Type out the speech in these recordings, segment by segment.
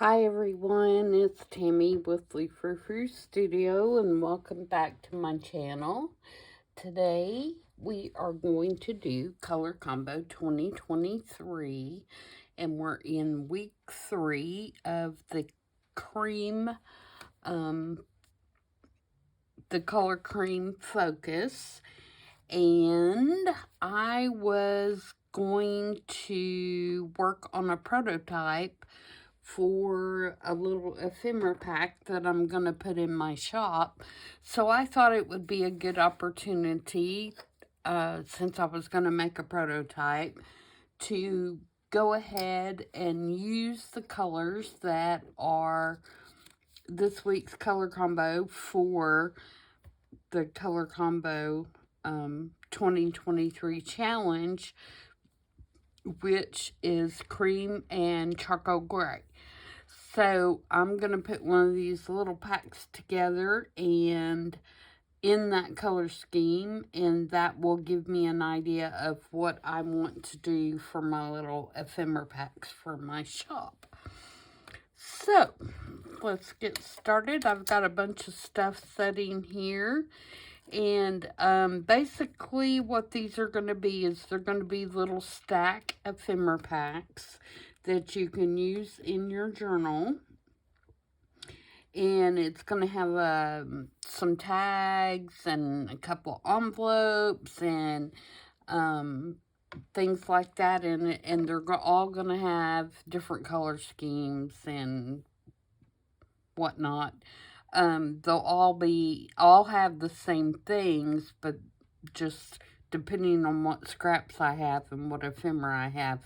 Hi everyone, it's Tammy with the Frou-frou Studio and welcome back to my channel. Today we are going to do Color Combo 2023 and we're in week 3 of the cream, the color cream focus, and I was going to work on a prototype for a little ephemera pack that I'm going to put in my shop. So I thought it would be a good opportunity, since I was going to make a prototype, to go ahead and use the colors that are this week's color combo for the color combo 2023 challenge, which is cream and charcoal gray. So I'm going to put one of these little packs together and in that color scheme, and that will give me an idea of what I want to do for my little ephemera packs for my shop. So let's get started. I've got a bunch of stuff setting here. And basically what these are going to be is they're going to be little stack ephemera packs that you can use in your journal. And it's going to have some tags and a couple envelopes and things like that in it. And they're all going to have different color schemes and whatnot. They'll all have the same things, but just depending on what scraps I have and what ephemera I have,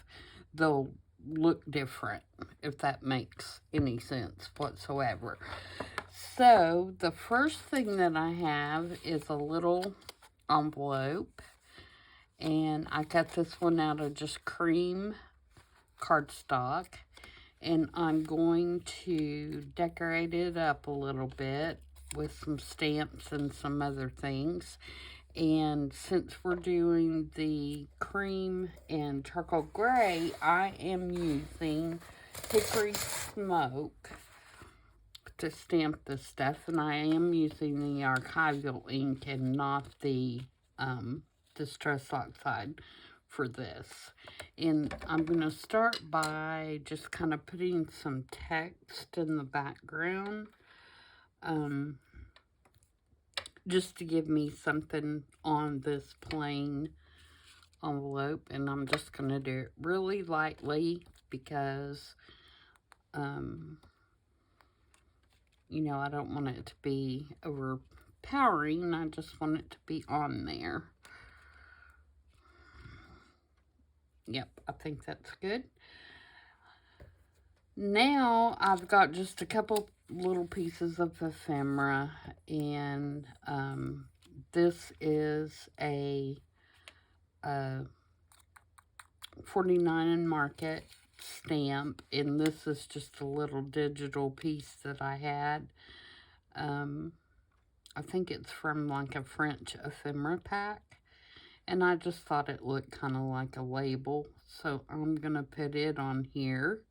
they'll look different, if that makes any sense whatsoever. So the first thing that I have is a little envelope, and I got this one out of just cream cardstock, and I'm going to decorate it up a little bit with some stamps and some other things. And since we're doing the cream and charcoal gray, I am using hickory smoke to stamp this stuff, and I am using the archival ink and not the Distress Oxide for this. And I'm going to start by just kind of putting some text in the background, just to give me something on this plain envelope. And I'm just going to do it really lightly because, you know, I don't want it to be overpowering. I just want it to be on there. Yep, I think that's good. Now I've got just a couple little pieces of ephemera, and this is a 49 and Market stamp, and this is just a little digital piece that I had. I think it's from like a French ephemera pack, and I just thought it looked kind of like a label, so I'm going to put it on here.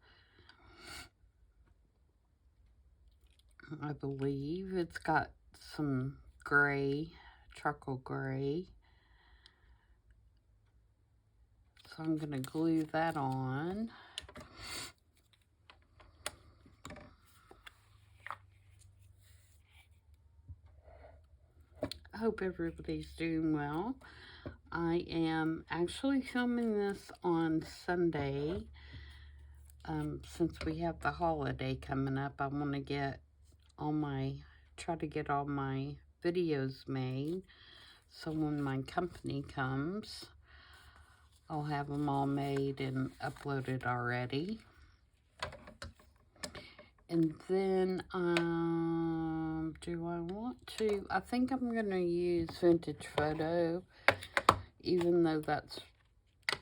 I believe it's got some gray, charcoal gray. So I'm going to glue that on. I hope everybody's doing well. I am actually filming this on Sunday. Since we have the holiday coming up, I want to try to get all my videos made. So when my company comes, I'll have them all made and uploaded already. And then, do I want to? I think I'm going to use Vintage Photo, even though that's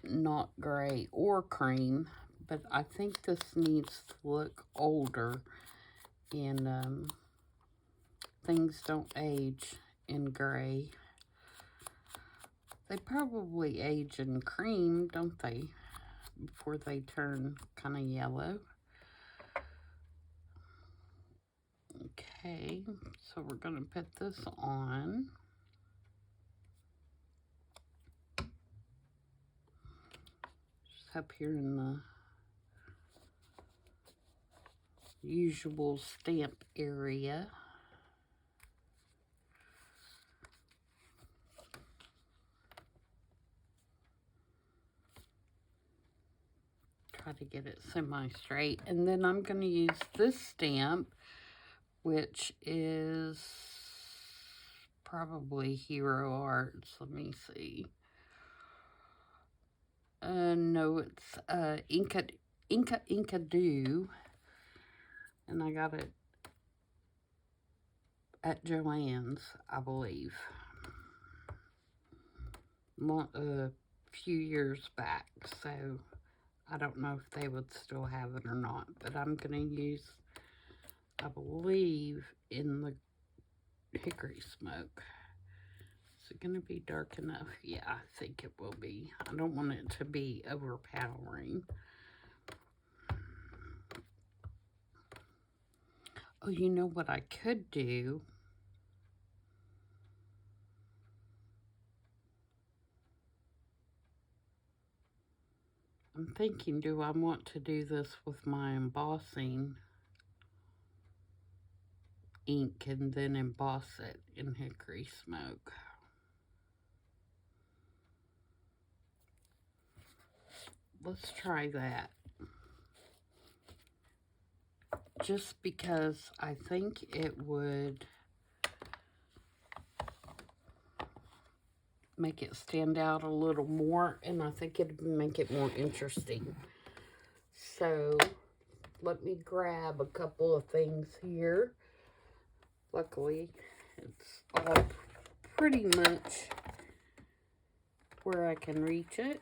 not gray or cream. But I think this needs to look older, and things don't age in gray. They probably age in cream, don't they? Before they turn kind of yellow. Okay, so we're going to put this on. Just up here in the usual stamp area. Try to get it semi-straight. And then I'm going to use this stamp, which is probably Hero Arts. Let me see. No, it's Inca Do. And I got it at Joann's, I believe. A few years back, so I don't know if they would still have it or not, but I'm going to use, I believe, in the Hickory Smoke. Is it going to be dark enough? Yeah, I think it will be. I don't want it to be overpowering. Oh, you know what I could do? I'm thinking, do I want to do this with my embossing ink and then emboss it in Hickory Smoke? Let's try that. Just because I think it would make it stand out a little more, and I think it'd make it more interesting. So let me grab a couple of things here. Luckily, it's all pretty much where I can reach it.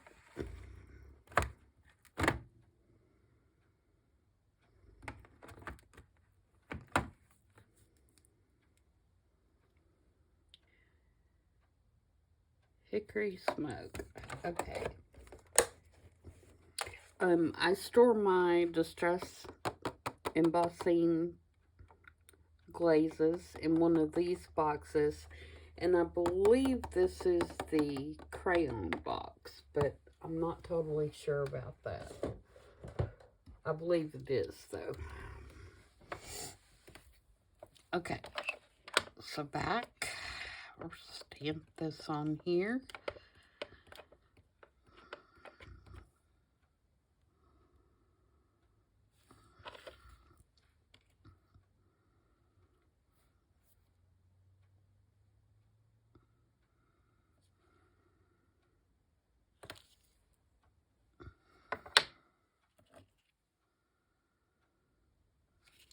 Hickory Smoke. Okay. I store my distress embossing glazes in one of these boxes, and I believe this is the crayon box, but I'm not totally sure about that. I believe it is, though. Okay, so back, we'll stamp this on here.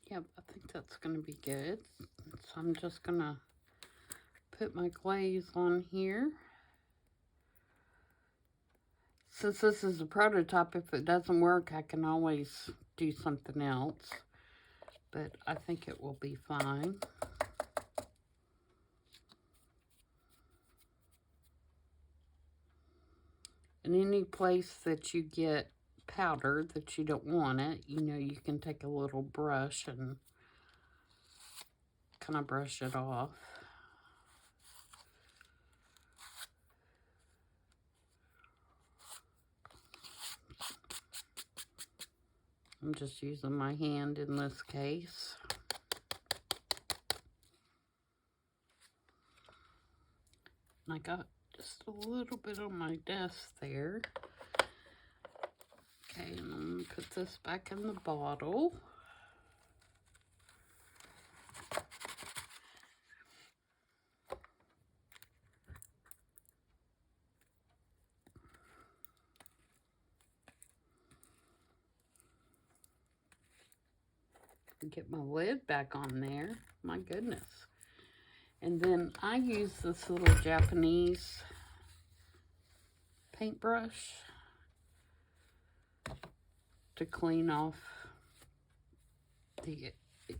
Yep, I think that's going to be good. So I'm just going to put my glaze on here. Since this is a prototype, if it doesn't work, I can always do something else. But I think it will be fine. In any place that you get powder that you don't want it, you know, you can take a little brush and kind of brush it off. I'm just using my hand in this case. And I got just a little bit on my desk there. Okay, and I'm going to put this back in the bottle. Get my lid back on there. My goodness. And then I use this little Japanese paintbrush to clean off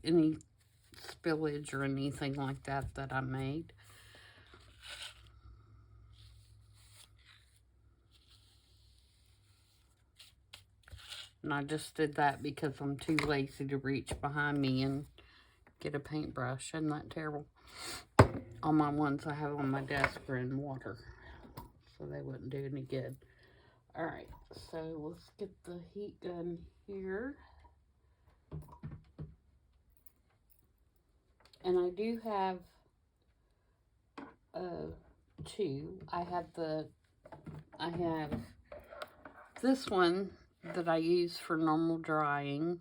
any spillage or anything like that that I made. And I just did that because I'm too lazy to reach behind me and get a paintbrush. Isn't that terrible? All my ones I have on my desk are in water, so they wouldn't do any good. Alright, so let's get the heat gun here. And I do have two. I have this one that I use for normal drying.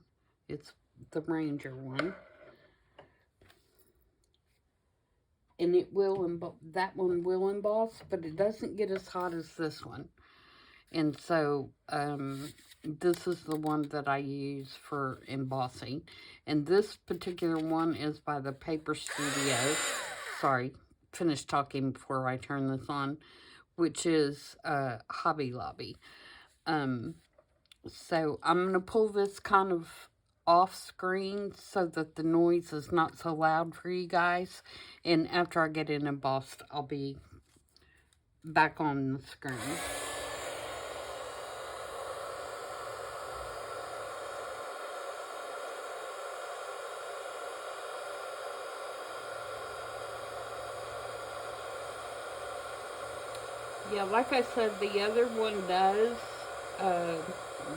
It's the Ranger one. And it will that one will emboss, but it doesn't get as hot as this one. And so this is the one that I use for embossing. And this particular one is by the Paper Studio. Sorry, finish talking before I turn this on. Which is Hobby Lobby. So I'm going to pull this kind of off screen so that the noise is not so loud for you guys. And after I get it embossed, I'll be back on the screen. Yeah, like I said, the other one does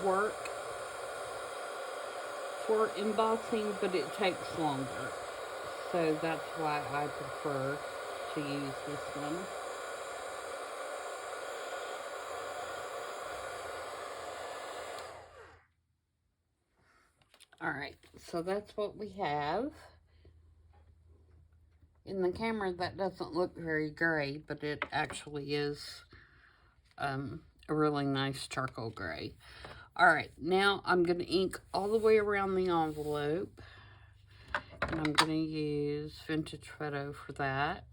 work for embossing, but it takes longer. So that's why I prefer to use this one. Alright, so that's what we have. In the camera, that doesn't look very gray, but it actually is a really nice charcoal gray. Alright, now I'm going to ink all the way around the envelope. And I'm going to use Vintage Photo for that.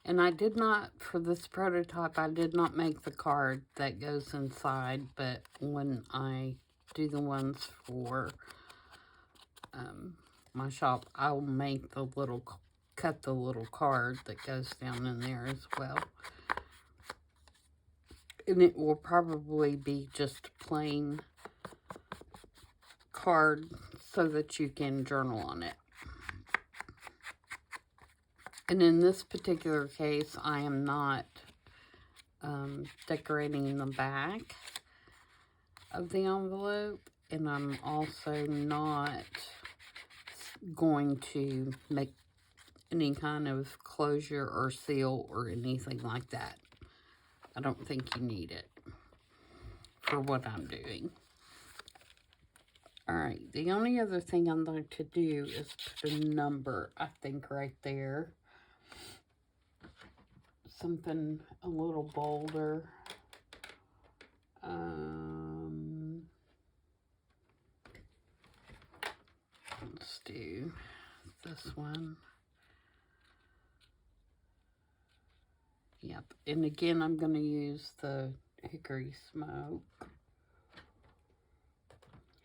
And I did not, for this prototype, I did not make the card that goes inside, but when I do the ones for my shop, I'll make the little, cut the little card that goes down in there as well. And it will probably be just plain card so that you can journal on it. And in this particular case, I am not decorating the back of the envelope. And I'm also not going to make any kind of closure or seal or anything like that. I don't think you need it for what I'm doing. Alright, the only other thing I'd like to do is put a number, I think, right there. Something a little bolder. Let's do this one. Yep, and again, I'm going to use the hickory smoke.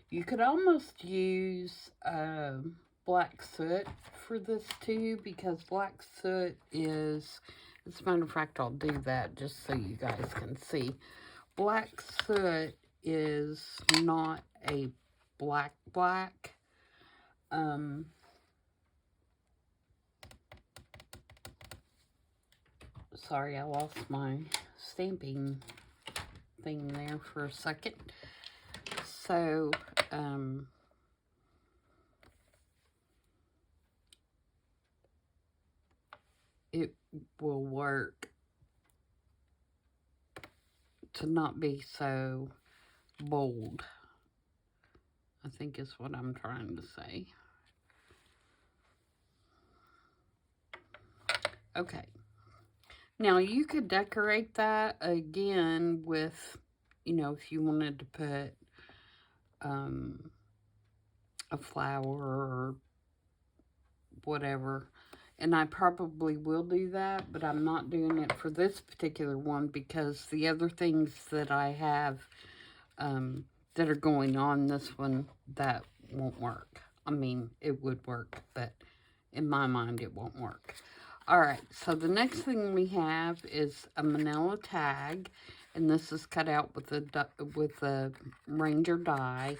You could almost use black soot for this too, because black soot is, as a matter of fact, I'll do that just so you guys can see. Black soot is not a black. Sorry, I lost my stamping thing there for a second. So, it will work to not be so bold, I think is what I'm trying to say. Okay. Now, you could decorate that again with, you know, if you wanted to put a flower or whatever. And I probably will do that, but I'm not doing it for this particular one because the other things that I have that are going on this one, that won't work. I mean, it would work, but in my mind, it won't work. All right, so the next thing we have is a manila tag, and this is cut out with a Ranger die,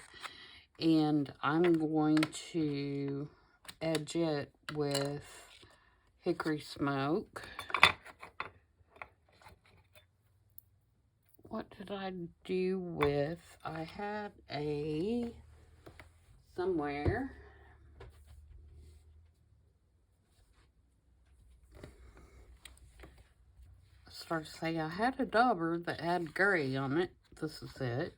and I'm going to edge it with hickory smoke. What did I do with? I had somewhere. Start to say I had a dauber that had gray on it. This is it.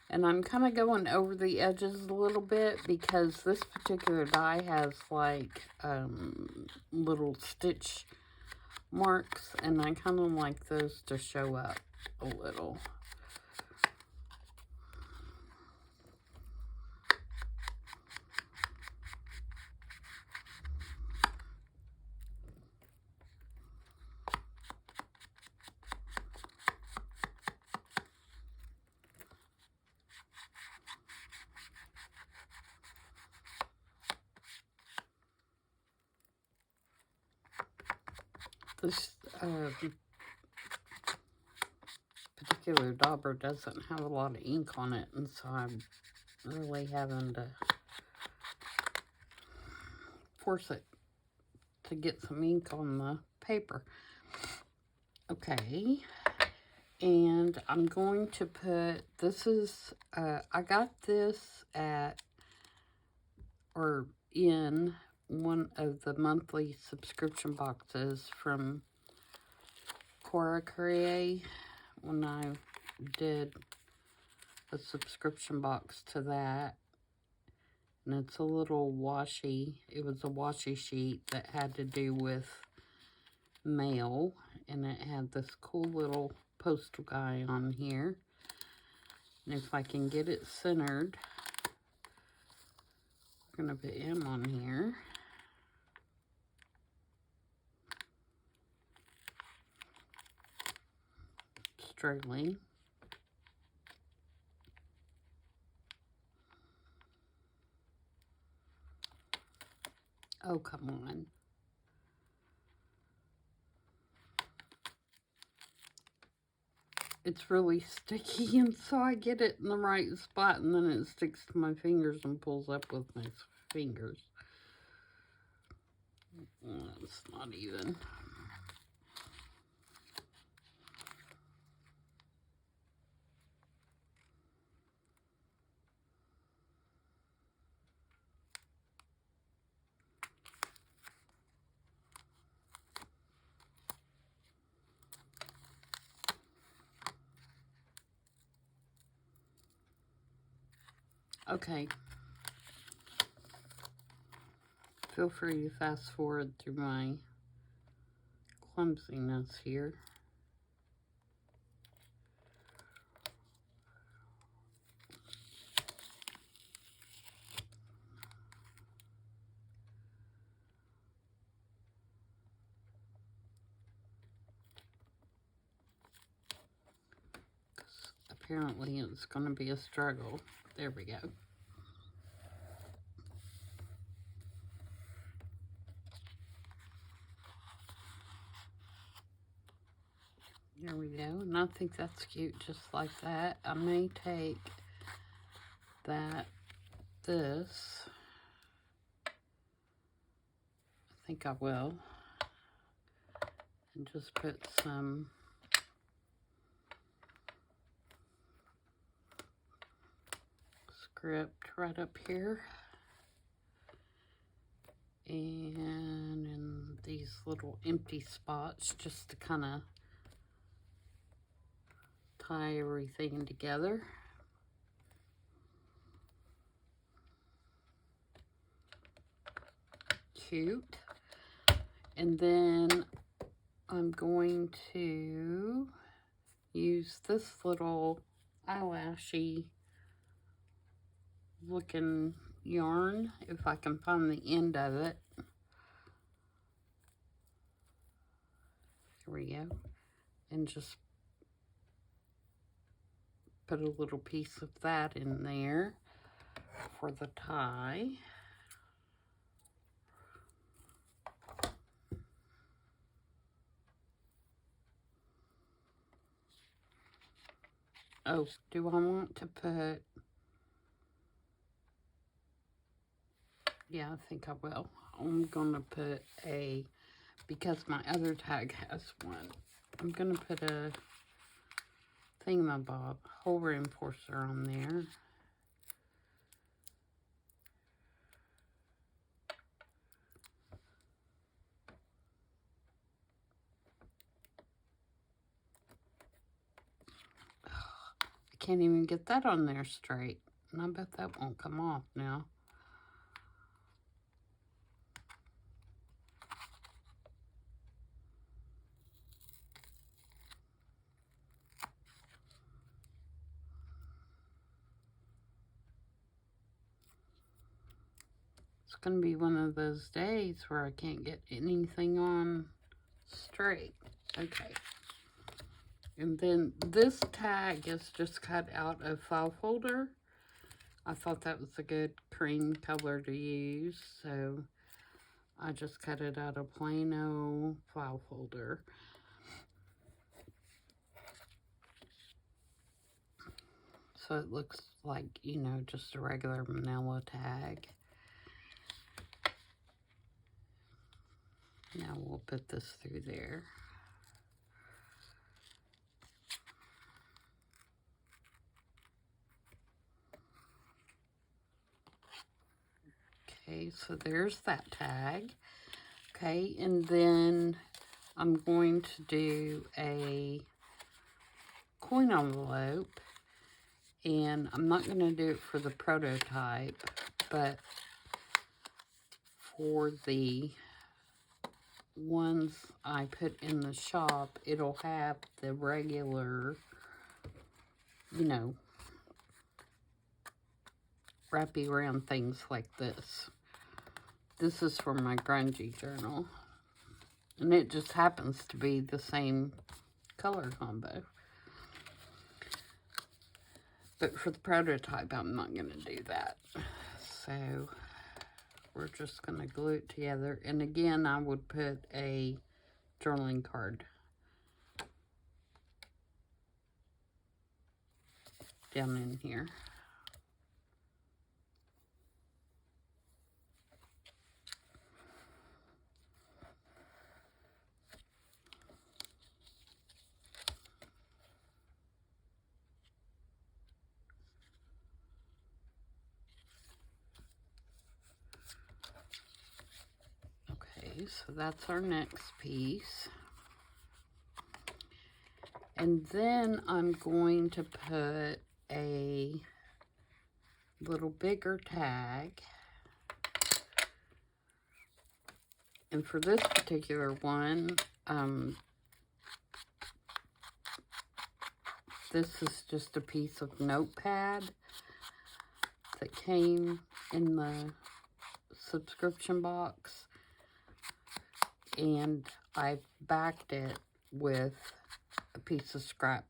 And I'm kind of going over the edges a little bit because this particular die has like little stitch marks, and I kind of like those to show up a little. This particular dauber doesn't have a lot of ink on it, and so I'm really having to force it to get some ink on the paper. Okay, and I'm going to put, this is, I got this in one of the monthly subscription boxes from Cora Courier when I did a subscription box to that. And it's a little washi. It was a washi sheet that had to do with mail. And it had this cool little postal guy on here. And if I can get it centered, we're going to put him on here. Struggling. Oh, come on. It's really sticky, and so I get it in the right spot, and then it sticks to my fingers and pulls up with my fingers. It's not even. Okay. Feel free to fast forward through my clumsiness here. Apparently it's going to be a struggle. There we go. There we go. And I think that's cute just like that. I may take this. I think I will. And just put some script right up here. And in these little empty spots just to kind of tie everything together. Cute. And then I'm going to use this little eyelashy looking yarn if I can find the end of it. Here we go. And just put a little piece of that in there for the tie. Oh, do I want to put... Yeah, I think I will. I'm going to put a... Because my other tag has one, I'm going to put a thingamabob hole reinforcer on there. I can't even get that on there straight. And I bet that won't come off now. It's going to be one of those days where I can't get anything on straight. Okay. And then this tag is just cut out of file folder. I thought that was a good cream color to use, so I just cut it out of plain old file folder. So it looks like, you know, just a regular manila tag. Now we'll put this through there. Okay, so there's that tag. Okay, and then I'm going to do a coin envelope, and I'm not going to do it for the prototype, but for the ones I put in the shop, it'll have the regular, you know, wrappy around things like this. This is for my grungy journal, and it just happens to be the same color combo. But for the prototype, I'm not going to do that. So we're just going to glue it together. And again, I would put a journaling card down in here. Okay, so that's our next piece. And then I'm going to put a little bigger tag. And for this particular one, this is just a piece of notepad that came in the subscription box. And I backed it with a piece of scrap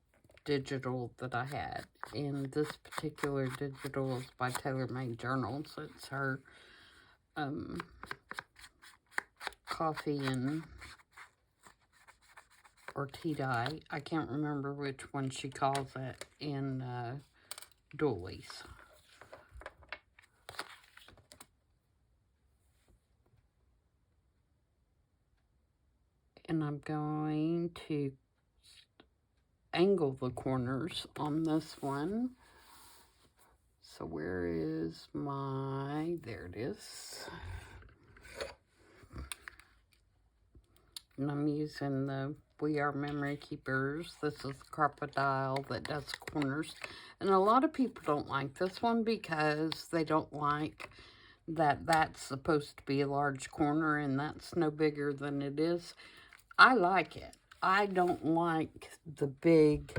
digital that I had. And this particular digital is by Taylor Made Journals. It's her coffee and or tea dye. I can't remember which one she calls it in Doolies. And I'm going to angle the corners on this one. So where is my, there it is. And I'm using the We Are Memory Keepers. This is the Crocodile that does corners. And a lot of people don't like this one because they don't like that that's supposed to be a large corner and that's no bigger than it is. I like it. I don't like the big,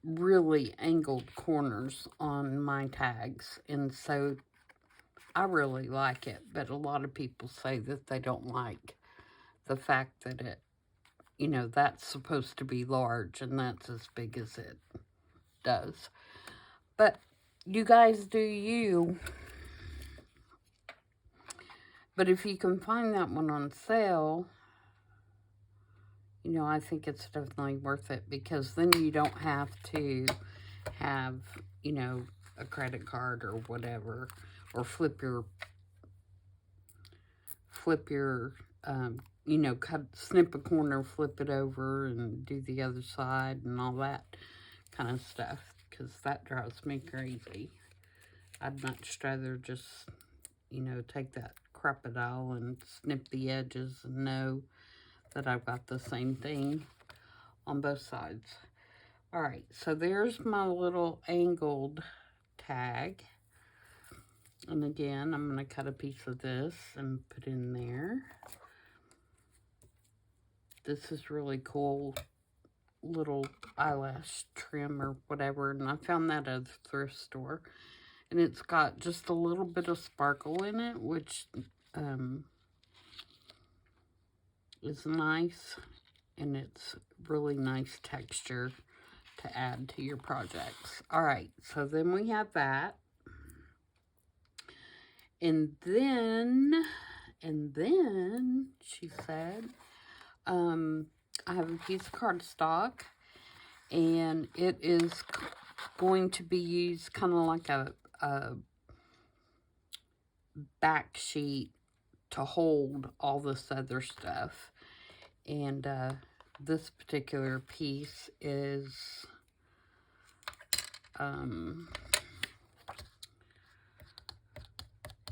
really angled corners on my tags. And so I really like it. But a lot of people say that they don't like the fact that it, you know, that's supposed to be large, and that's as big as it does. But you guys do you. But if you can find that one on sale, you know, I think it's definitely worth it, because then you don't have to have, you know, a credit card or whatever, or flip your, you know, snip a corner, flip it over, and do the other side, and all that kind of stuff, because that drives me crazy. I'd much rather just, you know, take that crocodile and snip the edges and know that I've got the same thing on both sides. Alright, so there's my little angled tag. And again, I'm going to cut a piece of this and put in there. This is really cool little eyelash trim or whatever, and I found that at the thrift store. And it's got just a little bit of sparkle in it, which is nice, and it's really nice texture to add to your projects. Alright, so then we have that. And then, she said, I have a piece of cardstock, and it is going to be used kind of like a back sheet to hold all this other stuff. And this particular piece is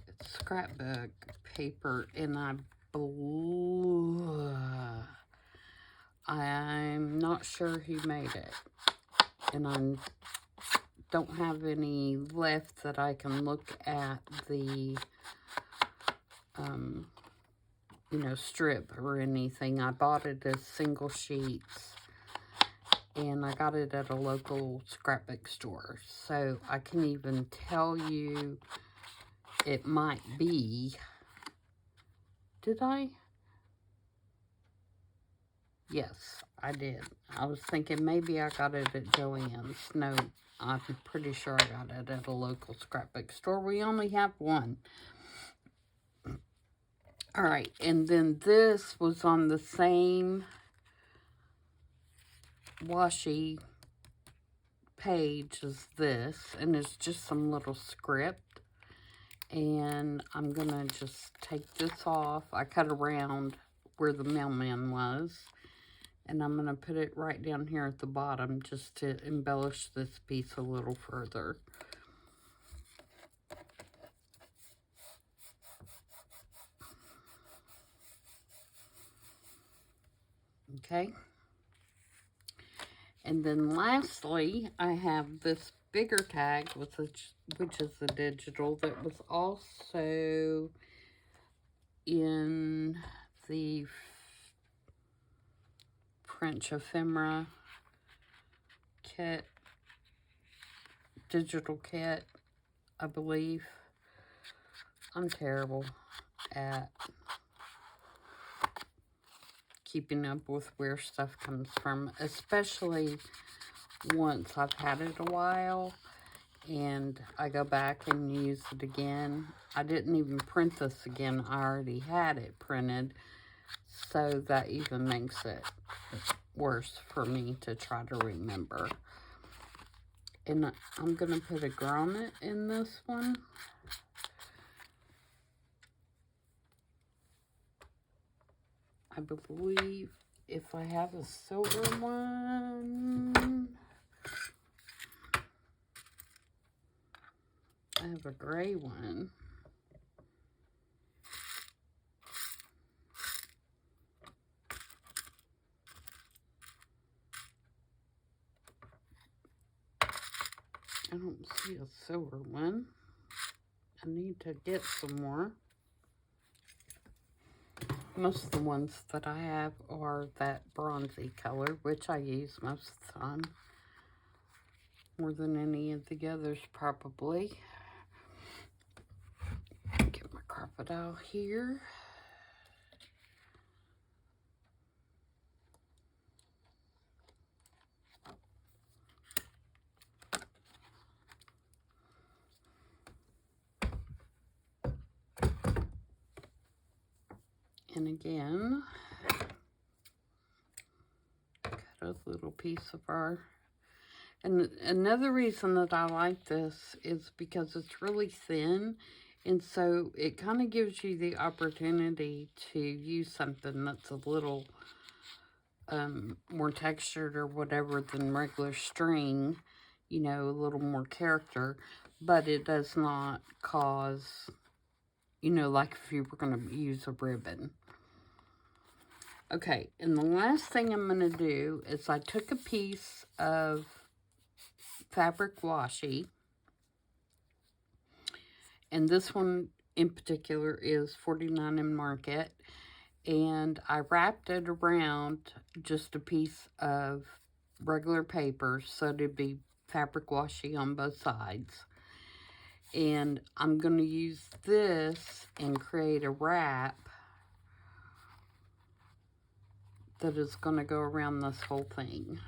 it's scrapbook paper, and I'm not sure who made it, and I don't have any left that I can look at the you know, strip or anything. I bought it as single sheets, and I got it at a local scrapbook store. So I can even tell you it might be, did I? Yes, I did. I was thinking maybe I got it at Joann's. No, I'm pretty sure I got it at a local scrapbook store. We only have one. Alright, and then this was on the same washi page as this, and it's just some little script. And I'm gonna just take this off. I cut around where the mailman was, and I'm gonna put it right down here at the bottom just to embellish this piece a little further. Okay. And then lastly, I have this bigger tag, which is the digital, that was also in the French ephemera kit, digital kit, I believe. I'm terrible at keeping up with where stuff comes from, especially once I've had it a while and I go back and use it again. I didn't even print this again. I already had it printed, so that even makes it worse for me to try to remember. And I'm going to put a grommet in this one. I believe if I have a silver one, I have a gray one. I don't see a silver one. I need to get some more. Most of the ones that I have are that bronzy color, which I use most of the time. More than any of the others, probably. Get my crocodile here. And again, cut a little piece of our... And another reason that I like this is because it's really thin. And so it kind of gives you the opportunity to use something that's a little more textured or whatever than regular string. You know, a little more character. But it does not cause, you know, like if you were going to use a ribbon. Okay, and the last thing I'm going to do is I took a piece of fabric washi, and this one in particular is 49 in Market, and I wrapped it around just a piece of regular paper so it'd be fabric washi on both sides. And I'm going to use this and create a wrap that is going to go around this whole thing.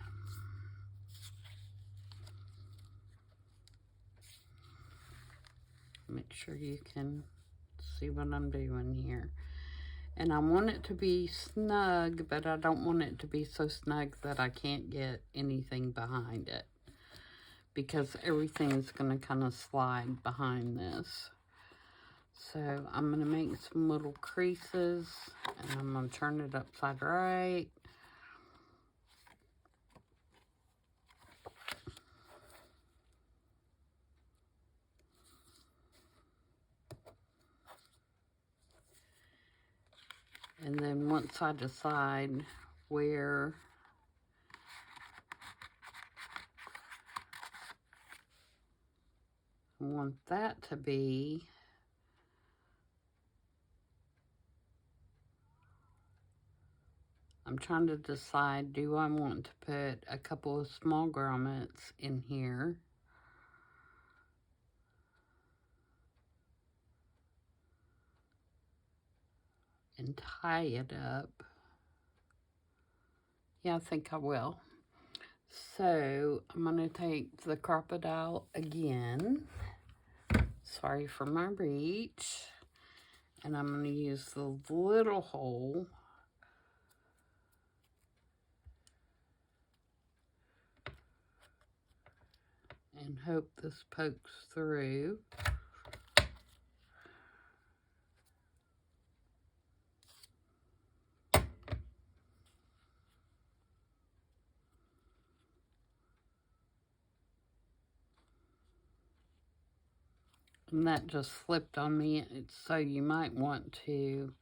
Make sure you can see what I'm doing here. And I want it to be snug, but I don't want it to be so snug that I can't get anything behind it, because everything is going to kind of slide behind this. So I'm going to make some little creases, and I'm going to turn it upside right. And then once I decide where I want that to be, I'm trying to decide, do I want to put a couple of small grommets in here? And tie it up. Yeah, I think I will. So I'm going to take the crocodile again. Sorry for my reach. And I'm going to use the little hole. And hope this pokes through. And that just slipped on me, so you might want to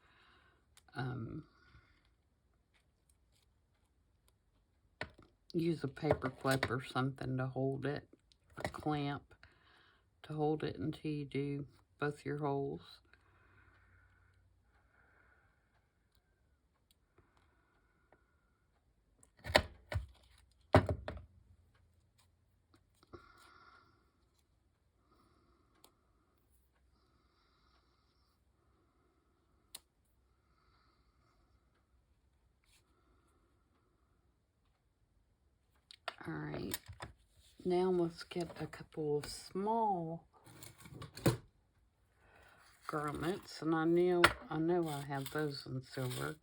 use a paper clip or something to hold it, a clamp to hold it until you do both your holes. All right, now let's get a couple of small grommets, and I know I have those in silver.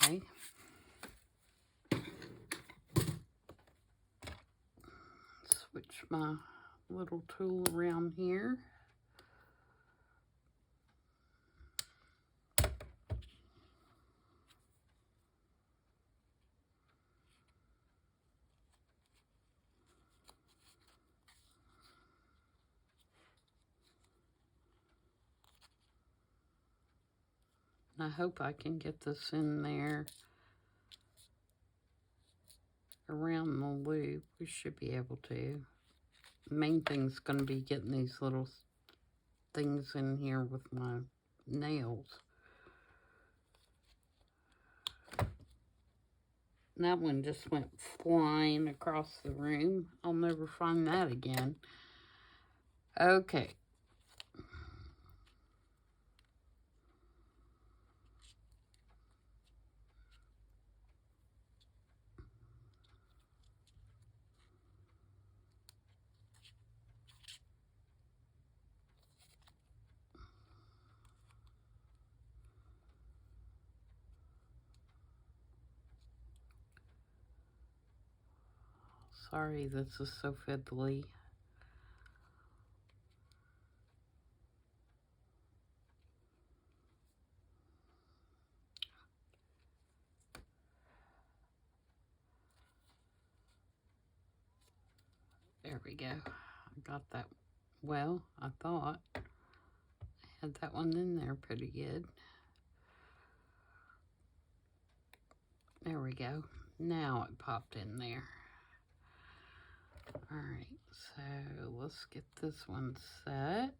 Okay. Switch my little tool around here. I hope I can get this in there around the loop. We should be able to. The main thing's going to be getting these little things in here with my nails. That one just went flying across the room. I'll never find that again. Okay. Sorry, this is so fiddly. There we go. I got that. Well, I thought I had that one in there pretty good. There we go. Now it popped in there. Alright, so let's get this one set.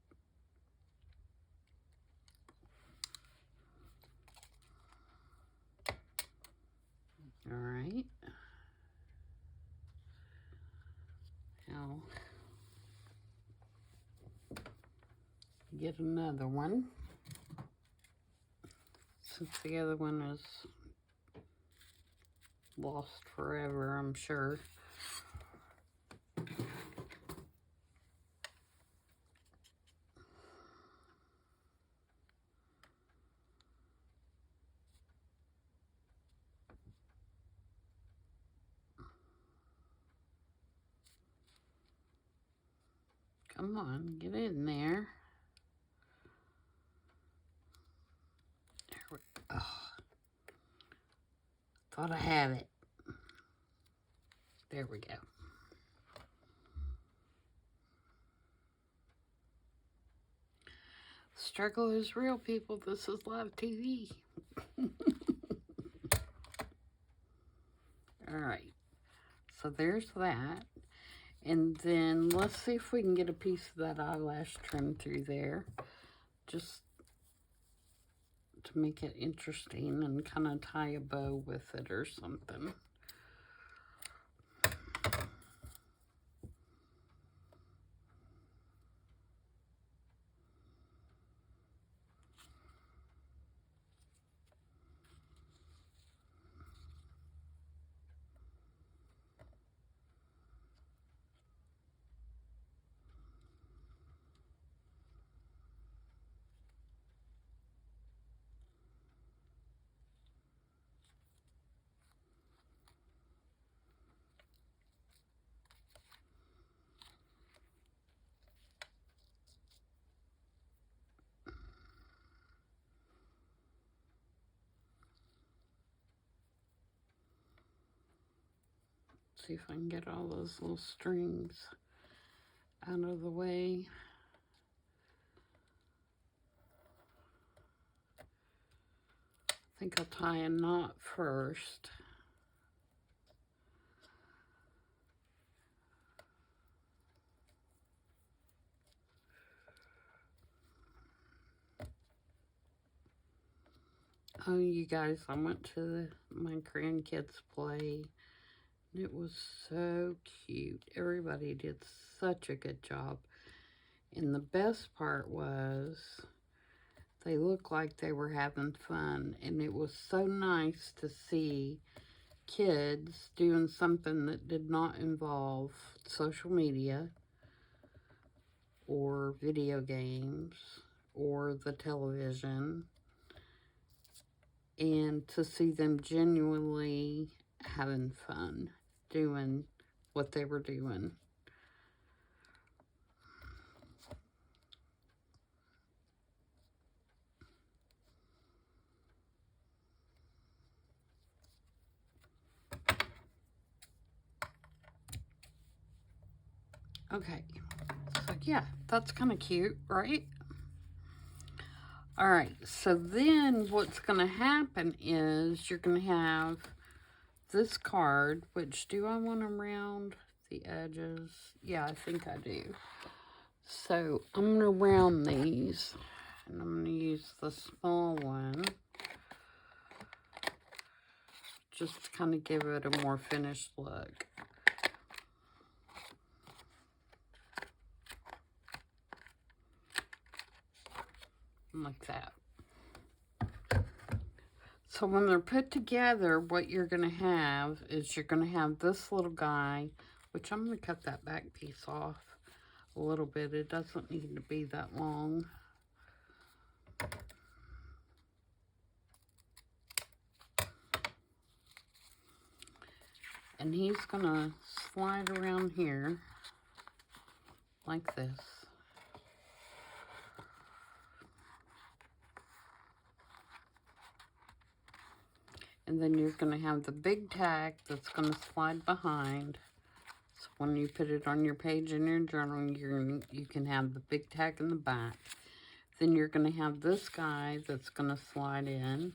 Alright. Now, get another one. Since the other one is lost forever, I'm sure. Come on, get in there. There we go. Oh, thought I had it. There we go. Struggle is real, people. This is live TV. Alright, so there's that. And then let's see if we can get a piece of that eyelash trim through there. Just to make it interesting and kind of tie a bow with it or something. See if I can get all those little strings out of the way. I think I'll tie a knot first. Oh, you guys, I went to my grandkids' play. It was so cute. Everybody did such a good job. And the best part was they looked like they were having fun. And it was so nice to see kids doing something that did not involve social media or video games or the television. And to see them genuinely having fun doing what they were doing. Okay, so yeah, that's kind of cute, right? All right, so then what's going to happen is you're going to have this card, which do I want to round the edges? Yeah, I think I do. So I'm going to round these, and I'm going to use the small one just to kind of give it a more finished look. Like that. So when they're put together, what you're going to have is you're going to have this little guy, which I'm going to cut that back piece off a little bit. It doesn't need to be that long. And he's going to slide around here like this. And then you're going to have the big tag that's going to slide behind. So when you put it on your page in your journal, you can have the big tag in the back. Then you're going to have this guy that's going to slide in.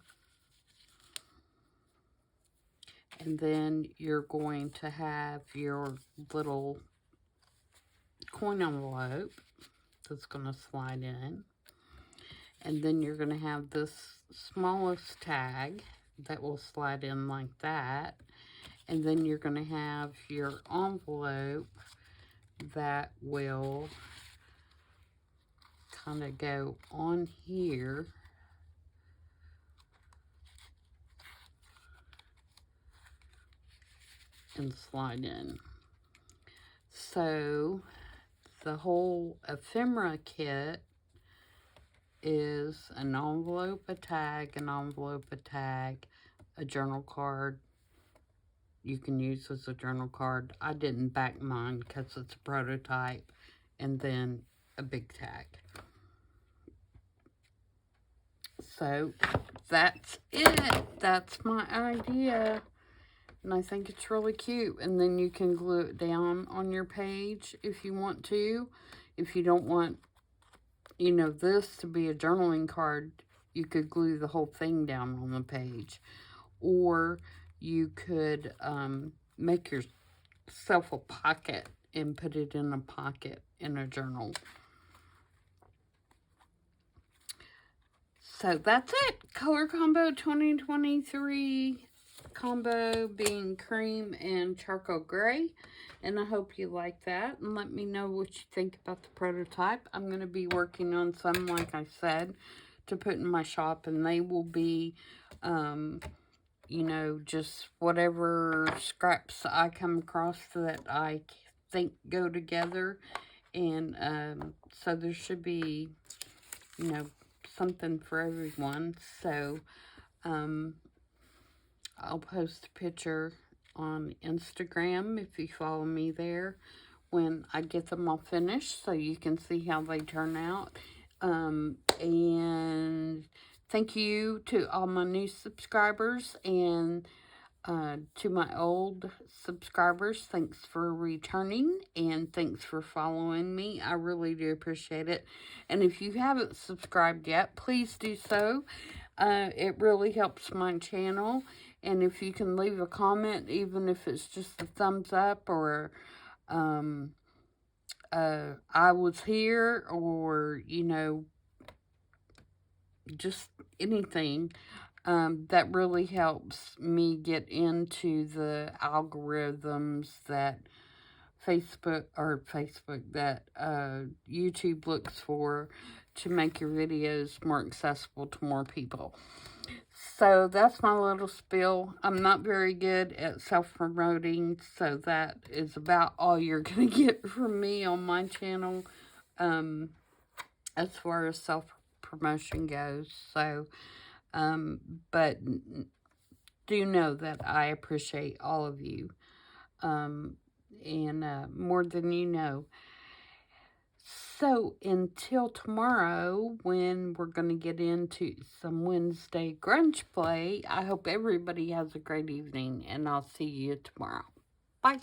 And then you're going to have your little coin envelope that's going to slide in. And then you're going to have this smallest tag that will slide in like that. And then you're going to have your envelope that will kind of go on here. And slide in. So the whole ephemera kit is an envelope, a tag, an envelope, a tag, a journal card. You can use as a journal card. I didn't back mine because it's a prototype, and then a big tag. So that's it. That's my idea. And I think it's really cute. And then you can glue it down on your page if you want to. If you don't want, you know, this to be a journaling card, you could glue the whole thing down on the page. Or you could make yourself a pocket and put it in a pocket in a journal. So that's it. Color Combo 2023. Combo being cream and charcoal gray, and I hope you like that, and let me know what you think about the prototype. I'm going to be working on some, like I said, to put in my shop, and they will be you know, just whatever scraps I come across that I think go together. And so there should be, you know, something for everyone. So I'll post a picture on Instagram if you follow me there when I get them all finished, so you can see how they turn out. And thank you to all my new subscribers, and to my old subscribers, thanks for returning, and thanks for following me. I really do appreciate it. And if you haven't subscribed yet, please do so. It really helps my channel. And if you can leave a comment, even if it's just a thumbs up, or I was here, or, you know, just anything, that really helps me get into the algorithms that that YouTube looks for to make your videos more accessible to more people. So that's my little spiel. I'm not very good at self-promoting, so that is about all you're going to get from me on my channel as far as self-promotion goes. So, but do know that I appreciate all of you, and more than you know. So, until tomorrow, when we're going to get into some Wednesday grunge play, I hope everybody has a great evening, and I'll see you tomorrow. Bye.